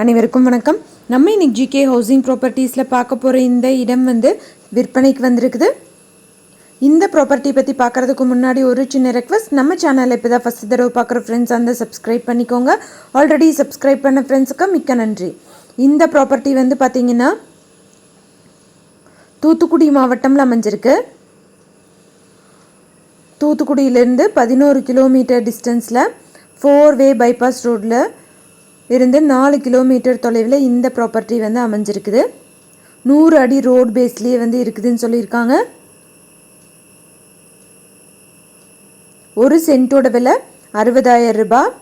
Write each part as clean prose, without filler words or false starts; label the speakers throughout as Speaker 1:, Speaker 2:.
Speaker 1: அனைவருக்கும் வணக்கம். நம்ம இன்னைக்கு ஜிகே ஹவுசிங் ப்ராப்பர்ட்டிஸில் பார்க்க போகிற இந்த இடம் விற்பனைக்கு வந்திருக்குது. இந்த ப்ராப்பர்ட்டி பற்றி பார்க்குறதுக்கு முன்னாடி ஒரு சின்ன ரெக்வஸ்ட், நம்ம சேனலில் இப்போ தான் ஃபஸ்ட் தடவை பார்க்குற ஃப்ரெண்ட்ஸ் சப்ஸ்கிரைப் பண்ணிக்கோங்க. ஆல்ரெடி சப்ஸ்கிரைப் பண்ண ஃப்ரெண்ட்ஸுக்கு மிக்க நன்றி. இந்த ப்ராப்பர்ட்டி பார்த்திங்கன்னா தூத்துக்குடி மாவட்டம்ல அமைஞ்சிருக்கு. தூத்துக்குடியிலேருந்து 11 கிலோமீட்டர் டிஸ்டன்ஸில் 4-வே பைபாஸ் ரோடில் இருந்து 4 கிலோமீட்டர் தொலைவில் இந்த ப்ராப்பர்ட்டி அமைஞ்சிருக்குது. 100 அடி ரோட் பேஸ்லேயே இருக்குதுன்னு சொல்லியிருக்காங்க. ஒரு சென்ட்டோட விலை 60,000 ரூபாய்.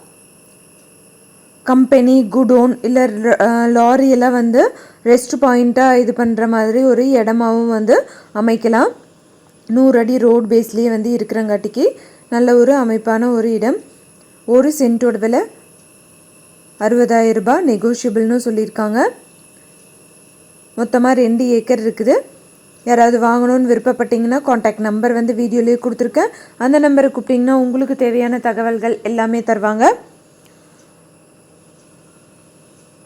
Speaker 1: கம்பெனி, குடோன் இல்லை லாரியெல்லாம் ரெஸ்ட் பாயிண்ட்டாக இது பண்ணுற மாதிரி ஒரு இடமாவும் அமைக்கலாம். 100 அடி ரோட் பேஸ்லேயே இருக்கிறங்காட்டிக்கு நல்ல ஒரு அமைப்பான ஒரு இடம். ஒரு சென்ட்டோட விலை 60,000 ரூபாய், நெகோஷியபிள்னு சொல்லியிருக்காங்க. மொத்தமாக 2 ஏக்கர் இருக்குது. யாராவது வாங்கணும்னு விருப்பப்பட்டீங்கன்னா காண்டாக்ட் நம்பர் வீடியோலேயே கொடுத்துருக்கேன். அந்த நம்பரை கூப்பிட்டிங்கன்னா உங்களுக்கு தேவையான தகவல்கள் எல்லாமே தருவாங்க.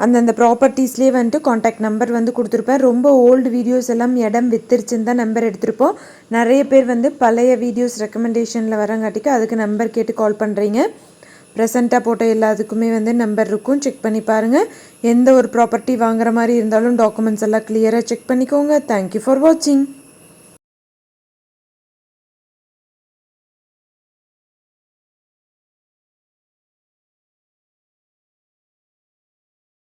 Speaker 1: அந்தந்த ப்ராப்பர்ட்டிஸ்லேயே காண்டாக்ட் நம்பர் கொடுத்துருப்பேன். ரொம்ப ஓல்டு வீடியோஸ் எல்லாம் இடம் வித்துருச்சுன்னு தான் நம்பர் எடுத்திருப்போம். நிறைய பேர் பழைய வீடியோஸ் ரெக்கமெண்டேஷனில் வரங்காட்டிக்கு அதுக்கு நம்பர் கேட்டு கால் பண்ணுறீங்க. ப்ரெசண்ட்டாக போட்ட எல்லாத்துக்குமே நம்பர் இருக்கும், செக் பண்ணி பாருங்கள். எந்த ஒரு ப்ராப்பர்ட்டி வாங்குற மாதிரி இருந்தாலும் டாக்குமெண்ட்ஸ் எல்லாம் கிளியராக செக் பண்ணிக்கோங்க. தேங்க்யூ ஃபார் வாட்சிங்.